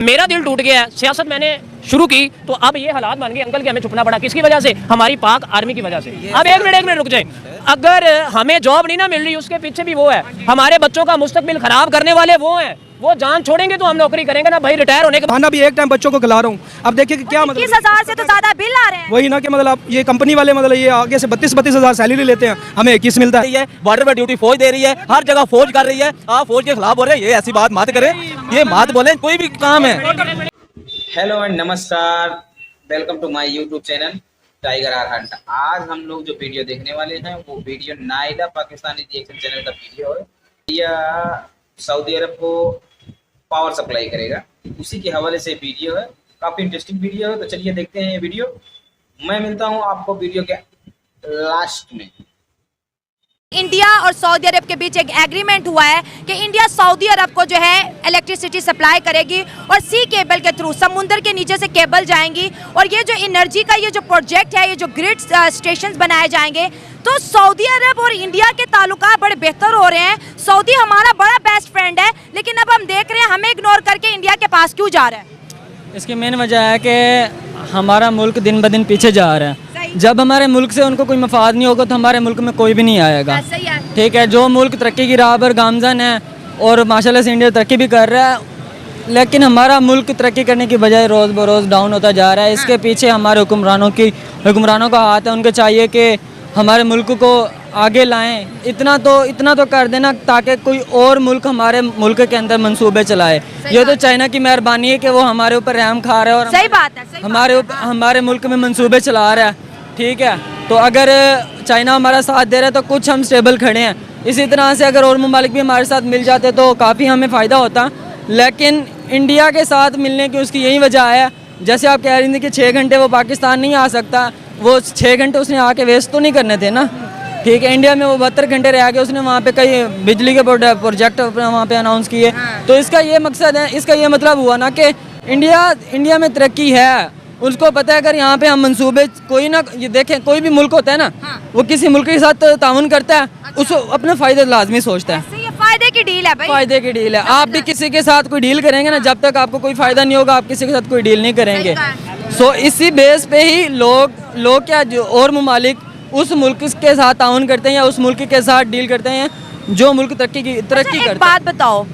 मेरा दिल टूट गया। सियासत मैंने शुरू की तो अब ये हालात बन गए अंकल कि हमें छुपना पड़ा। किसकी वजह से? हमारी पाक आर्मी की वजह से। अब एक मिनट रुक जाए। अगर हमें जॉब नहीं ना मिल रही, उसके पीछे भी वो है। हमारे बच्चों का मुस्तकबिल खराब करने वाले वो हैं। वो जान छोड़ेंगे तो हम नौकरी करेंगे ना भाई। रिटायर होने के खाना भी एक टाइम बच्चों को खिला रहा हूँ। अब देखिए कि क्या मतलब 21,000 से तो ज्यादा बिल आ रहे हैं। वही ना कि मतलब ये कंपनी वाले मतलब ये आगे से 32 हज़ार सैलरी लेते हैं, हमें 21 मिलता है। बॉर्डर पर ड्यूटी फौज दे रही है, हर जगह फौज कर रही है। आप फौज के खिलाफ हो रहे हैं, ये ऐसी बात मत करें, ये मत बोलें। कोई भी काम है। हेलो एंड नमस्कार, welcome to my YouTube channel Tiger R Hunt. आज हम लोग जो वीडियो देखने वाले हैं वो video Naila Pakistani reaction channel का वीडियो है। यह सऊदी अरब को पावर सप्लाई करेगा, उसी के हवाले से वीडियो है। काफ़ी इंटरेस्टिंग वीडियो है, तो चलिए देखते हैं ये वीडियो। मैं मिलता हूँ आपको वीडियो के लास्ट में। इंडिया और सऊदी अरब के बीच एक एग्रीमेंट हुआ है कि इंडिया सऊदी अरब को जो है इलेक्ट्रिसिटी सप्लाई करेगी और सी केबल के थ्रू समुद्र के नीचे से केबल जाएंगी। और ये जो एनर्जी का ये जो प्रोजेक्ट है, ये जो ग्रिड स्टेशंस बनाए जाएंगे, तो सऊदी अरब और इंडिया के ताल्लुकात बड़े बेहतर हो रहे हैं। सऊदी हमारा बड़ा बेस्ट फ्रेंड है, लेकिन अब हम देख रहे हैं हमें इग्नोर करके इंडिया के पास क्यों जा रहा है। इसकी मेन वजह है कि हमारा मुल्क दिन ब दिन पीछे जा रहा है। जब हमारे मुल्क से उनको कोई मफाद नहीं होगा तो हमारे मुल्क में कोई भी नहीं आएगा। ठीक है, जो मुल्क तरक्की की राह पर गामजन है और माशाल्लाह से इंडिया तरक्की भी कर रहा है, लेकिन हमारा मुल्क तरक्की करने की बजाय रोज़ बरोज़ डाउन होता जा रहा है। इसके पीछे हमारे हुक्मरानों का हाथ है। उनको चाहिए कि हमारे मुल्क को आगे लाएं। इतना तो कर देना ताकि कोई और मुल्क हमारे मुल्क के अंदर मंसूबे चलाए। ये तो चाइना की मेहरबानी है कि वो हमारे ऊपर रहम खा रहा है और सही बात है, हमारे मुल्क में मंसूबे चला रहा है। ठीक है, तो अगर चाइना हमारा साथ दे रहा है तो कुछ हम स्टेबल खड़े हैं। इसी तरह से अगर और ममालिक भी हमारे साथ मिल जाते तो काफ़ी हमें फ़ायदा होता। लेकिन इंडिया के साथ मिलने की उसकी यही वजह है, जैसे आप कह रही थी कि 6 घंटे वो पाकिस्तान नहीं आ सकता, वो 6 घंटे उसने आके वेस्ट तो नहीं करने थे ना। ठीक है, इंडिया में वो 72 घंटे रह गए, उसने वहाँ पे कई बिजली के प्रोजेक्ट वहाँ पे अनाउंस किए। तो इसका ये मकसद है, इसका ये मतलब हुआ ना कि इंडिया में तरक्की है। उसको पता है अगर यहाँ पे हम मंसूबे कोई ना, ये देखें कोई भी मुल्क होता है ना, वो किसी मुल्क के साथ ताउन करता है, उसको अपने फ़ायदे लाजमी सोचता है। ये फायदे की डील है भाई, फायदे की डील है। आप भी किसी के साथ कोई डील करेंगे ना, जब तक आपको कोई फ़ायदा नहीं होगा आप किसी के साथ कोई डील नहीं करेंगे। सो इसी बेस पे ही लोग क्या जो और ममालिक उस मुल्क के साथ ताउन करते हैं या उस मुल्क के साथ डील करते हैं जो मुल्क तरक्की करता है। एक बात बताओ,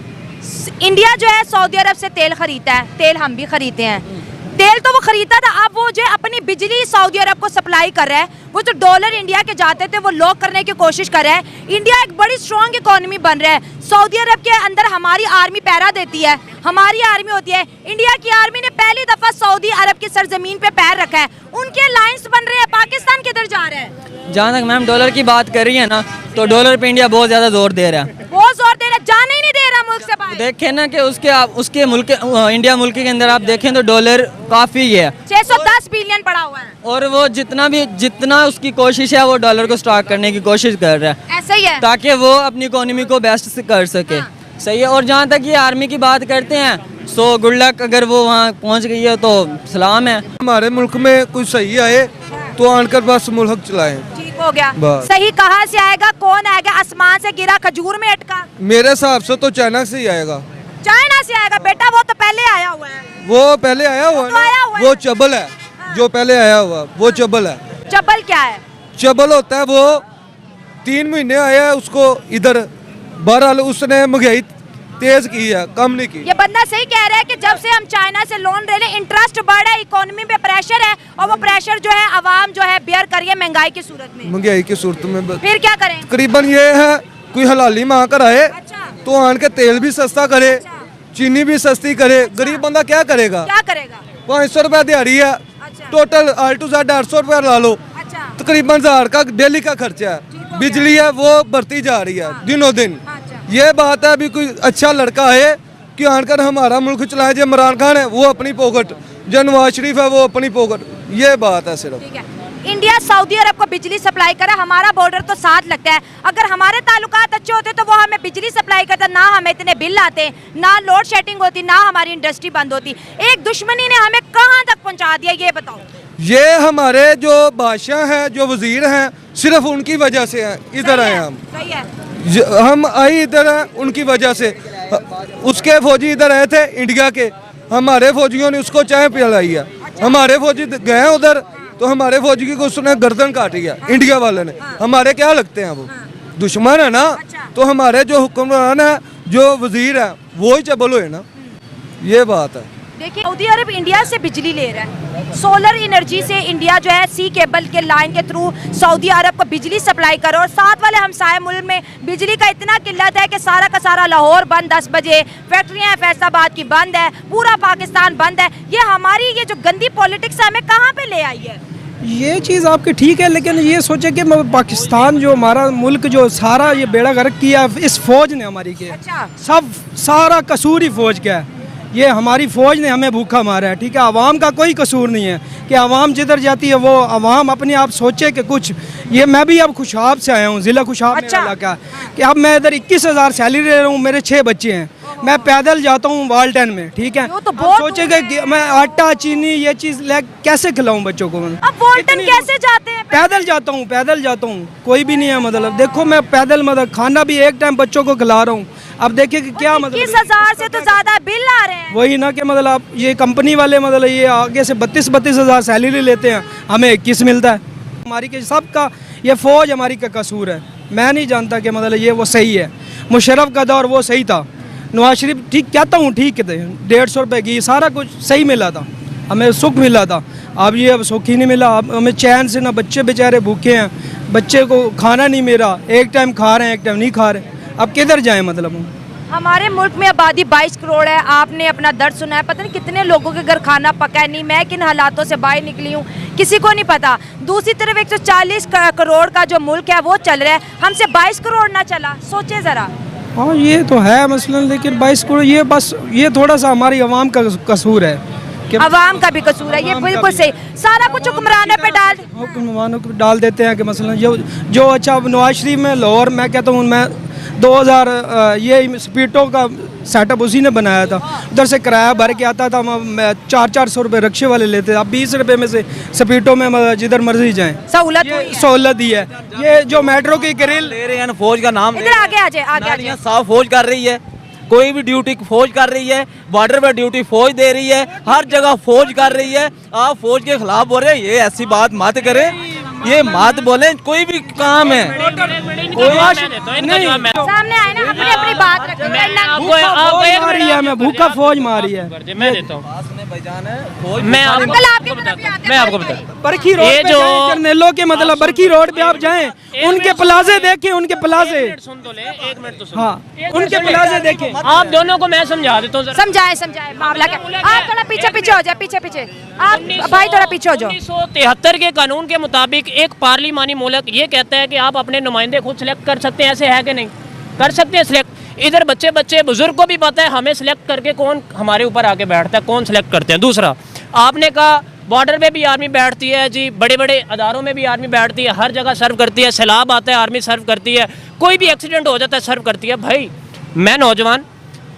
इंडिया जो है सऊदी अरब से तेल खरीदता है, तेल हम भी खरीदते हैं। तेल तो वो खरीदता था, अब वो जो अपनी बिजली सऊदी अरब को सप्लाई कर रहा है। वो जो डॉलर इंडिया के जाते थे वो लॉक करने की कोशिश कर रहा है। इंडिया एक बड़ी स्ट्रॉन्ग इकोनॉमी बन रहा है। सऊदी अरब के अंदर हमारी आर्मी पहरा देती है, हमारी आर्मी होती है। इंडिया की आर्मी ने पहली दफा सऊदी अरब की सरजमीन पे पैर रखा है। उनके लाइन्स बन रहे हैं, पाकिस्तान किधर जा रहा है। जहाँ तक मैम डॉलर की बात कर रही है ना, तो डॉलर पे इंडिया बहुत ज़्यादा जोर दे रहा है, बहुत जोर दे रहा है, जाने ही नहीं दे रहा मुल्क से बाहर। देखें ना कि उसके मुल्क इंडिया मुल्क के अंदर आप देखें तो डॉलर काफ़ी है, 610 बिलियन पड़ा हुआ है। और वो जितना उसकी कोशिश है वो डॉलर को स्टॉक करने की कोशिश कर रहा है, ऐसा ही है, ताकि वो अपनी इकोनॉमी को बेस्ट कर सके। सही है। और जहाँ तक ये आर्मी की बात करते हैं, सो गुड लक, अगर वो वहाँ पहुँच गई है तो सलाम है। हमारे मुल्क में कुछ सही आए तो आनकर बस मुल्क चलाएं। ठीक हो गया। सही कहाँ से आएगा, कौन आएगा? आसमान से गिरा, खजूर में अटका? मेरे हिसाब से तो चाइना से ही आएगा। चाइना से आएगा बेटा, वो तो पहले आया हुआ है। वो पहले आया हुआ है ना, वो चबल है। जो पहले आया हुआ वो चबल है। चबल क्या है? चबल होता है वो 3 महीने आया है उसको इधर, बहरहाल उसने महंगाई तेज की है, कम नहीं की। ये बंदा सही कह रहा है कि जब से हम चाइना से लोन ले रहे, इंटरेस्ट बढ़ रहा है, इकोनॉमी पे प्रेशर है, और वो प्रेशर जो है आवाम जो है बेयर करिए महंगाई की सूरत में। महंगाई की सूरत में फिर क्या करें? तकरीबन ये है, कोई हलाली माँ कर आए तो आन के तेल भी सस्ता करे, चीनी भी सस्ती करे। गरीब बंदा क्या करेगा? 500 रुपया दिहाड़ी है, टोटल A to Z 800 रुपया ला लो, तकरीबन 1000 का डेली का खर्चा है। बिजली है वो बढ़ती जा रही है दिनों दिन। ये बात है, अभी कोई अच्छा लड़का है कि आनकर हमारा मुल्क चलाए। जो इमरान खान है वो अपनी पॉकेट, जो नवाज शरीफ है वो अपनी पॉकेट, ये बात है सिर्फ। इंडिया सऊदी अरब को बिजली सप्लाई करे, हमारा बॉर्डर तो साथ लगता है। अगर हमारे ताल्लुकात अच्छे होते तो वो हमें बिजली सप्लाई करता, ना हमें इतने बिल आते, ना लोड शेडिंग होती, ना हमारी इंडस्ट्री बंद होती। एक दुश्मनी ने हमें कहाँ तक पहुँचा दिया, ये बताओ। ये हमारे जो बादशाह हैं, जो वजीर हैं, सिर्फ उनकी वजह से हैं इधर आए हम। सही है। हम आई इधर हैं उनकी वजह से। उसके फौजी इधर आए थे इंडिया के, हमारे फौजियों ने उसको चाय पिलाई है। हमारे फौजी गए हैं उधर तो हमारे फौजी की को उसने गर्दन काटी है इंडिया वाले ने। हमारे क्या लगते हैं वो दुश्मन है ना। तो हमारे जो हुक्मरान है जो वजीर है वो ही चबल हुए ना, ये बात है। देखिए सऊदी अरब इंडिया से बिजली ले रहा है, सोलर एनर्जी से इंडिया जो है सी केबल के लाइन के थ्रू सऊदी अरब को बिजली सप्लाई करो, और साथ वाले हमसाये मुल्क में बिजली का इतना किल्लत है कि सारा का सारा लाहौर बंद 10 बजे, फैक्ट्रियां फैसलाबाद की बंद है, पूरा पाकिस्तान बंद है। ये हमारी ये जो गंदी पॉलिटिक्स है हमें कहाँ पे ले आई है? ये चीज़ आपकी ठीक है, लेकिन ये सोचे कि पाकिस्तान जो हमारा मुल्क जो सारा ये बेड़ा गर्क किया इस फौज ने हमारी के। अच्छा। सब सारा कसूर ही फौज का है। ये हमारी फौज ने हमें भूखा मारा है, ठीक है। आवाम का कोई कसूर नहीं है कि आवाम जिधर जाती है वो आवाम अपने आप सोचे कि कुछ। ये मैं भी अब खुशाब से आया हूँ, ज़िला खुशाब मेरा इलाका है, कि अब मैं इधर 21,000 सैलरी ले रहा हूँ, मेरे 6 बच्चे हैं, मैं पैदल जाता हूँ वाल्टन में, ठीक है। तो बहुत सोचे कि मैं आटा चीनी ये चीज़ ले कैसे खिलाऊँ बच्चों को। अब वाल्टन कैसे जाते हैं? पैदल जाता हूँ, कोई भी नहीं है। मतलब देखो मैं पैदल, मतलब खाना भी एक टाइम बच्चों को खिला रहा हूँ। अब देखिए कि क्या मतलब 21,000 से तो ज्यादा बिल आ रहे हैं। वही ना कि मतलब आप ये कंपनी वाले मतलब ये आगे से 32,000 सैलरी लेते हैं, हमें 21 मिलता है। हमारी के सबका ये फौज हमारी का कसूर है। मैं नहीं जानता कि मतलब ये वो सही है। मुशर्रफ का दौर वो सही था, नवाज शरीफ ठीक कहता हूँ ठीक थे, 150 रुपये की सारा कुछ सही मिला था, हमें सुख मिला था। अब ये अब सुख ही नहीं मिला। अब हमें चैन से ना, बच्चे बेचारे भूखे हैं, बच्चे को खाना नहीं मिला, एक टाइम खा रहे हैं एक टाइम नहीं खा रहे। अब किधर जाएं मतलब हम? हमारे मुल्क में आबादी 22 करोड़ है, आपने अपना दर्द सुना है, पता नहीं कितने लोगों के घर खाना पका है नहीं, मैं किन हालातों से बाहर निकली हूँ किसी को नहीं पता। दूसरी तरफ 140 करोड़ का जो मुल्क है वो चल रहा है, हमसे 22 करोड़ ना चला, सोचे ज़रा। हाँ ये तो है मसलन, लेकिन 22 करोड़ ये बस ये थोड़ा सा हमारी आवाम का कसूर है। अवाम का भी कसूर है, ये बिल्कुल सही। सारा कुछ हुक्मरानों पे हुक्मरानों को डाल देते हैं कि मसलन जो अच्छा नवाज शरीफ में लाहौर, मैं कहता हूँ मैं 2000 ये स्पीडो का सेटअप उसी ने बनाया था। उधर से किराया भर के आता था, हम 400-400 रुपये रिक्शे वाले लेते थे। अब 20 रुपये में से स्पीडो में जिधर मर्जी जाएं, सहूलत दी है। ये जो मेट्रो की ग्रिल ले रहे हैं फौज का नाम, इधर आगे आ जाए। साफ फौज कर रही है, कोई भी ड्यूटी फौज कर रही है, बॉर्डर पे ड्यूटी फौज दे रही है, हर जगह फौज कर रही है। आप फौज के खिलाफ बोल रहे हैं, ये ऐसी बात मत करें, ये मत बोले। कोई भी काम है सामने आए ना, अपनी अपनी बात रखें। मैं भूखा फौज मारी है। मैं देता हूँ, मैं आपको बता बरखी रोड पे जाएं, जर्नैलों के मतलब बरखी रोड पे आप जाएं, उनके प्लाजे देखें, उनके प्लाजे। सुन तो ले, 1 मिनट तो सुन। हाँ, उनके प्लाजे देखें। आप दोनों को मैं समझा देता हूँ, समझाए मामला क्या। आप थोड़ा पीछे हो जाए, पीछे आप भाई थोड़ा पीछे हो जाओ। 1973 के कानून के मुताबिक एक पार्लिमानी मुल्क ये कहता है कि आप अपने नुमाइंदे खुद सिलेक्ट कर सकते हैं, ऐसे है कि नहीं? कर सकते हैं सिलेक्ट। इधर बच्चे बुजुर्ग को भी पता है हमें सिलेक्ट करके कौन हमारे ऊपर आके बैठता है, कौन सिलेक्ट करते हैं। दूसरा, आपने कहा बॉर्डर पे भी आर्मी बैठती है जी, बड़े बड़े अदारों में भी आर्मी बैठती है, हर जगह सर्व करती है, सैलाब आता है आर्मी सर्व करती है, कोई भी एक्सीडेंट हो जाता है सर्व करती है। भाई मैं नौजवान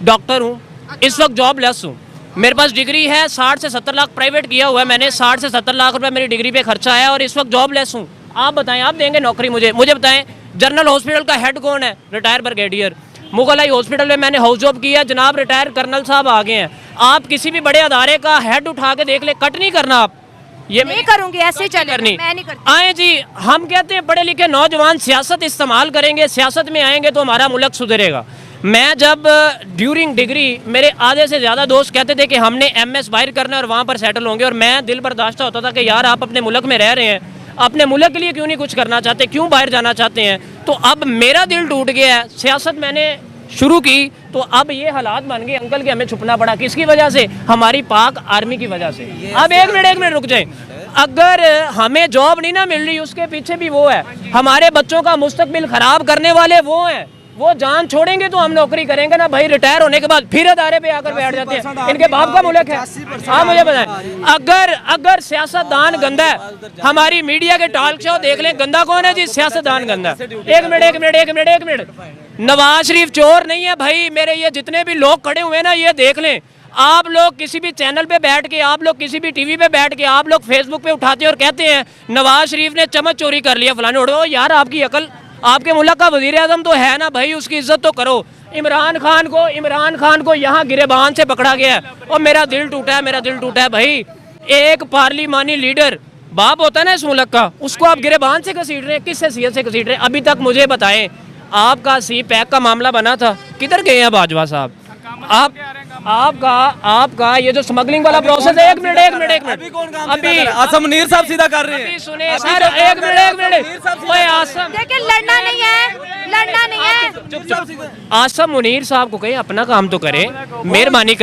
डॉक्टर हूँ, इस वक्त जॉब लेस हूँ, मेरे पास डिग्री है, 60 से 70 लाख प्राइवेट किया हुआ है मैंने, 60 से 70 लाख रुपए मेरी डिग्री पे खर्चा है, और इस वक्त जॉब लेस हूँ। आप बताएं, आप देंगे नौकरी मुझे बताएं। जनरल हॉस्पिटल का हेड कौन है? Retire brigadier. Mughal eye hospital में मैंने हाउस जॉब किया, जनाब रिटायर कर्नल साहब आ गए हैं। आप किसी भी बड़े अदारे का हेड उठा के देख ले, कट नहीं करना आप। ये नहीं करूंगी, ऐसे ही चलेगा, मैं नहीं करती। आए जी, हम कहते हैं पढ़े लिखे नौजवान सियासत इस्तेमाल करेंगे, सियासत में आएंगे तो हमारा मुल्क सुधरेगा। मैं जब ड्यूरिंग डिग्री, मेरे आधे से ज़्यादा दोस्त कहते थे कि हमने MS बाहर करना है और वहाँ पर सेटल होंगे, और मैं दिल बर्दाश्त होता था कि यार आप अपने मुल्क में रह रहे हैं, अपने मुल्क के लिए क्यों नहीं कुछ करना चाहते, क्यों बाहर जाना चाहते हैं? तो अब मेरा दिल टूट गया है। सियासत मैंने शुरू की तो अब ये हालात बन गए अंकल कि हमें छुपना पड़ा। किसकी वजह से? हमारी पाक आर्मी की वजह से। अब एक मिनट रुक जाए। अगर हमें जॉब नहीं ना मिल रही, उसके पीछे भी वो है, हमारे बच्चों का मुस्तकबिल खराब करने वाले वो हैं। वो जान छोड़ेंगे तो हम नौकरी करेंगे ना भाई। रिटायर होने के बाद फिर अदारे पे आकर बैठ जाते हैं। इनके बाप का मुल्क है। हाँ मुझे बताएं, अगर सियासतदान गंदा है, हमारी मीडिया के टॉक शो देख लें, गंदा कौन है जी? सियासतदान गंदा। एक मिनट, नवाज शरीफ चोर नहीं है भाई। मेरे ये जितने भी लोग खड़े हुए हैं ना, ये देख लें। आप लोग किसी भी चैनल पे बैठ के, आप लोग किसी भी टीवी पे बैठ के, आप लोग फेसबुक पे उठाते हैं और कहते हैं नवाज शरीफ ने चम्मच चोरी कर लिया फलाने। उड़ो यार, आपकी अकल, आपके मुल्क का वजीर आजम तो है ना भाई, उसकी इज्जत तो करो। इमरान खान को यहाँ गिरेबान से पकड़ा गया है और मेरा दिल टूटा है भाई। एक पार्लिमानी लीडर बाप होता है ना इस मुल्क का, उसको आप गिरेबान से घसीट रहे हैं, किस हैसियत से घसीट रहे हैं? अभी तक मुझे बताएं, आपका सी पैक का मामला बना था, किधर गए हैं बाजवा साहब? आपका ये जो स्मगलिंग वाला प्रोसेस है, एक मिनट अभी आसम मुनीर साहब सीधा कर रहे हैं। सुने सर, एक मिनट ओए आसम, देखिए लड़ना नहीं है। आसम मुनीर साहब को कहें अपना काम तो करें, मेहरबानी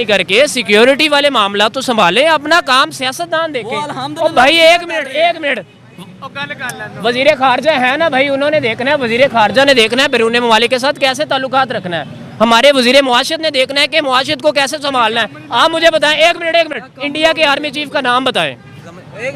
करके सिक्योरिटी वाले मामला तो संभालें, अपना काम सियासतदान देखें। ओ भाई एक मिनट वजीर खारजा है ना भाई, उन्होंने देखना है, वजीर खारजा ने देखना है बैरून ममालिक के साथ कैसे ताल्लुकात रखना है। हमारे वजीर मुआशियत ने देखना है कि मुआशियत को कैसे संभालना है। आप मुझे बताएं, एक मिनट इंडिया के आर्मी चीफ का नाम बताएं,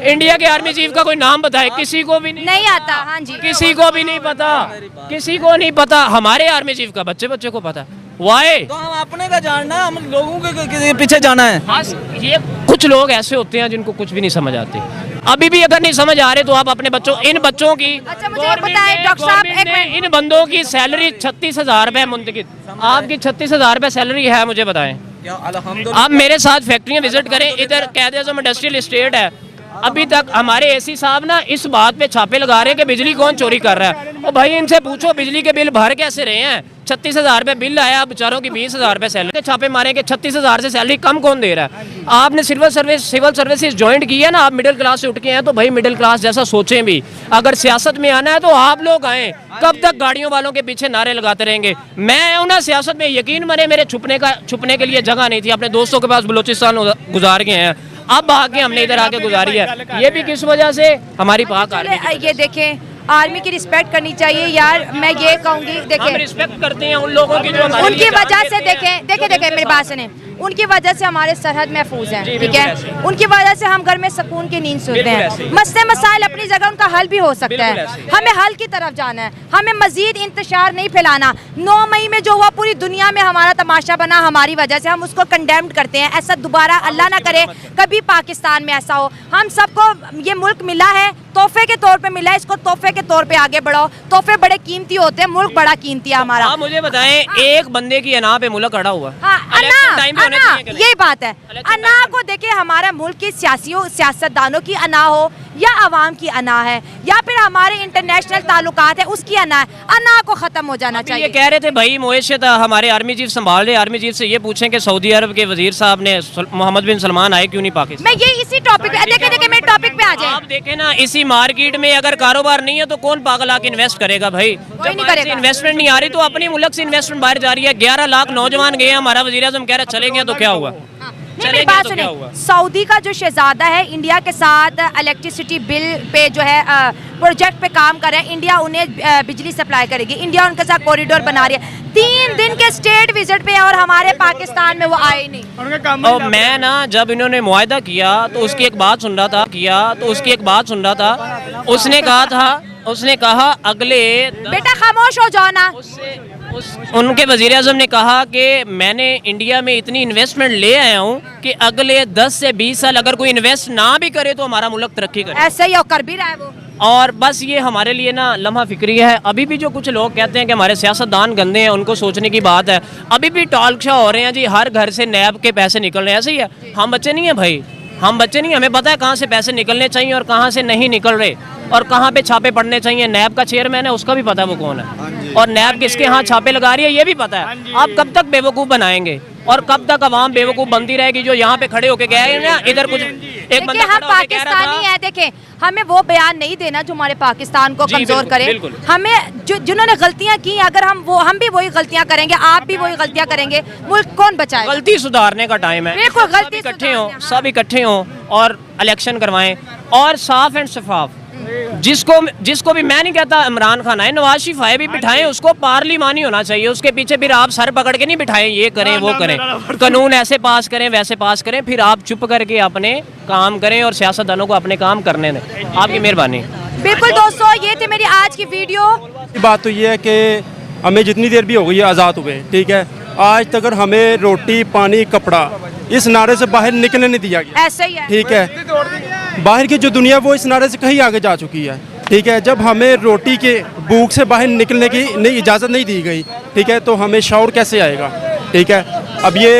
इंडिया के आर्मी चीफ का कोई नाम बताए? किसी को भी नहीं आता। हाँ जी, किसी को भी नहीं पता। हमारे आर्मी चीफ का बच्चे को पता। वाई तो हम अपने का जानना है, हम लोगों के पीछे जाना है। हाँ, ये कुछ लोग ऐसे होते हैं जिनको कुछ भी नहीं समझ आते। अभी भी अगर नहीं समझ आ रहे तो आप अपने इन बच्चों की, अच्छा मुझे बताएं डॉक्टर साहब, एक मिनट, इन बंदों की सैलरी 36,000 रुपए मुंतकिद, आपकी 36,000 रुपए सैलरी है, मुझे बताएं। आप मेरे साथ फैक्ट्रियां विजिट करें, इधर कायदे आज़म इंडस्ट्रियल एस्टेट है, अभी तक हमारे एसी साहब ना इस बात पे छापे लगा रहे हैं कि बिजली कौन चोरी कर रहा है। और भाई इनसे पूछो बिजली के बिल भर कैसे रहे हैं? 36,000 रुपए बिल आया, बेचारों की 20,000 रुपए सैलरी, छापे मारे कि 36,000 से सैलरी कम कौन दे रहा है? आपने सिविल सर्विसेज ज्वाइन की है ना, आप मिडिल क्लास से उठ के हैं, तो भाई मिडिल क्लास जैसा सोचें भी। अगर सियासत में आना है तो आप लोग आए, कब तक गाड़ियों वालों के पीछे नारे लगाते रहेंगे? मैं हूं ना सियासत में, यकीन माने मेरे छुपने के लिए जगह नहीं थी, अपने दोस्तों के पास बलूचिस्तान गुजार गए हैं, अब आके हमने इधर आके गुजारी है। ये भी किस वजह से? हमारी पाक आर्मी। ये देखें, आर्मी की रिस्पेक्ट करनी चाहिए यार। मैं ये कहूँगी, हम देखिए रिस्पेक्ट करते हैं उन लोगों की जो हमारे उनकी लिए वजह से, जान देते देखें मेरी बात सुने, उनकी वजह से हमारे सरहद महफूज हैं, ठीक है? उनकी वजह से हम घर में सुकून की नींद सोते हैं। मसले मसाइल अपनी जगह, उनका हल भी हो सकता है। हमें हल की तरफ जाना है, हमें मजीद इंतशार नहीं फैलाना। 9 मई में जो हुआ पूरी दुनिया में हमारा तमाशा बना हमारी वजह से, हम उसको कंडेम्ड करते हैं। ऐसा दोबारा अल्लाह ना करे कभी पाकिस्तान में ऐसा हो। हम सबको ये मुल्क मिला है, तोहफे के तौर पे मिला है, इसको तोहफे के तौर पे आगे बढ़ाओ। तोहफे बड़े कीमती होते हैं, मुल्क बड़ा कीमती है हमारा। आप मुझे बताएं, एक बंदे की अना पे मुल्क अड़ा हुआ, हाँ, अना यही बात है। इलेक्शन अना को देखिए, हमारा मुल्क की सियासतदानों की अना हो या अवाम की अना है या फिर हमारे इंटरनेशनल ताल्लुकात है उसकी अना है, अना को खत्म हो जाना चाहिए। ये कह रहे थे भाई मोएशत हमारे आर्मी चीफ संभाल रहे, आर्मी चीफ से ये पूछें कि सऊदी अरब के वजीर साहब ने मोहम्मद बिन सलमान आए क्यों नहीं पाकिस्तान? मैं ये इसी टॉपिक पे देखे मेरे टॉपिक पे आ जाए। आप देखें ना, इसी मार्केट में अगर कारोबार नहीं है तो कौन पागल आके इन्वेस्ट करेगा भाई? कोई नहीं करेगा। इन्वेस्टमेंट नहीं आ रही तो अपनी मुल्क से इन्वेस्टमेंट बाहर जा रही है। 11 लाख नौजवान गए, हमारा वजीर आज़म कह रहा है चले गए तो क्या हुआ? नहीं, मेरी बात सुने, सऊदी का जो शहजादा है इंडिया के साथ इलेक्ट्रिसिटी बिल पे जो है प्रोजेक्ट पे काम कर रहा है, इंडिया उन्हें बिजली सप्लाई करेगी, इंडिया उनके साथ कॉरिडोर बना रही है। 3 दिन के स्टेट विजिट पे और हमारे पाकिस्तान में वो आए नहीं। और मैं ना जब इन्होंने मुआहदा किया तो उसकी एक बात सुन रहा था, उसने कहा अगले बेटा खामोश हो जाओ ना। उनके वजीर आज़म ने कहा कि मैंने इंडिया में इतनी इन्वेस्टमेंट ले आया हूँ कि अगले 10 से 20 साल अगर कोई इन्वेस्ट ना भी करे तो हमारा मुल्क तरक्की करे। ऐसे ही कर भी रहा है वो। और बस ये हमारे लिए ना लम्हा फिक्री है। अभी भी जो कुछ लोग कहते हैं कि हमारे सियासतदान गंदे हैं, उनको सोचने की बात है। अभी भी टॉक शो हो रहे हैं जी, हर घर से नैब के पैसे निकल रहे हैं। ऐसे ही है, हम बच्चे नहीं हैं भाई, हम बच्चे नहीं, हमें पता है कहाँ से पैसे निकलने चाहिए और कहाँ से नहीं निकल रहे और कहाँ पे छापे पड़ने चाहिए। नैब का चेयरमैन है, उसका भी पता है वो कौन है, और नैब किसके यहाँ छापे लगा रही है ये भी पता है। आप कब तक बेवकूफ़ बनाएंगे और कब तक अवाम बेवकूफ़ बनती रहेगी? जो यहाँ पे खड़े होके गए ना, इधर कुछ एक बंदा हम पाकिस्तानी है, देखें हमें वो बयान नहीं देना जो हमारे पाकिस्तान को कमजोर करे। हमें जिन्होंने गलतियां की, अगर हम भी वही गलतियां करेंगे, आप भी वही गलतियां करेंगे, मुल्क कौन बचाएगा? गलती सुधारने का टाइम है। बिल्कुल, गलती सब इकट्ठे हों और इलेक्शन करवाएं और साफ एंड शफाफ। जिसको भी मैं नहीं कहता इमरान खान आए, नवाज शरीफ आए भी बिठाएं, उसको पार्लिमानी होना चाहिए। उसके पीछे फिर आप सर पकड़ के नहीं बिठाएं, ये करें वो करें, कानून ऐसे पास करें वैसे पास करें, फिर आप चुप करके अपने काम करें और सियासतदानों को अपने काम करने दें। आपकी मेहरबानी। बिल्कुल दोस्तों, ये थी मेरी आज की वीडियो। बात तो ये है कि हमें जितनी देर भी हो गई है आज़ाद हुए, ठीक है, आज तक अगर हमें रोटी पानी कपड़ा इस नारे से बाहर निकलने नहीं दिया गया। ऐसे ही है, ठीक है। बाहर की जो दुनिया वो इस नारे से कहीं आगे जा चुकी है। ठीक है। जब हमें रोटी के भूख से बाहर निकलने की इजाज़त नहीं दी गई, ठीक है, तो हमें शौर कैसे आएगा? ठीक है। अब ये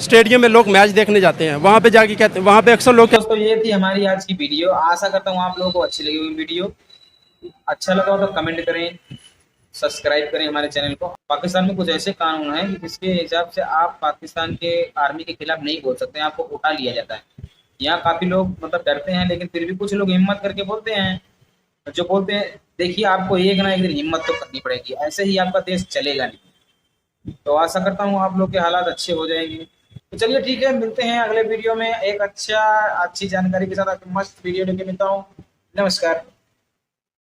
स्टेडियम में लोग मैच देखने जाते हैं, वहाँ पे जाके कहते हैं, वहाँ पे अक्सर लोग दोस्तों ये थी हमारी आज की वीडियो। आशा करता हूँ आप लोगों को अच्छी लगी हुई वीडियो। अच्छा लगा हो तो कमेंट करें, सब्सक्राइब करें हमारे चैनल को। पाकिस्तान में कुछ ऐसे कानून हैं कि जिसके हिसाब से आप पाकिस्तान के आर्मी के खिलाफ नहीं बोल सकते हैं, आपको उठा लिया जाता है। यहाँ काफ़ी लोग मतलब डरते हैं, लेकिन फिर भी कुछ लोग हिम्मत करके बोलते हैं। जो बोलते हैं, देखिए आपको एक ना एक दिन हिम्मत तो करनी पड़ेगी, ऐसे ही आपका देश चलेगा नहीं। तो आशा करता हूँ आप लोग के हालात अच्छे हो जाएंगे। तो चलिए ठीक है, मिलते हैं अगले वीडियो में एक अच्छी जानकारी के साथ। मस्त वीडियो लेके मिलता हूँ। नमस्कार।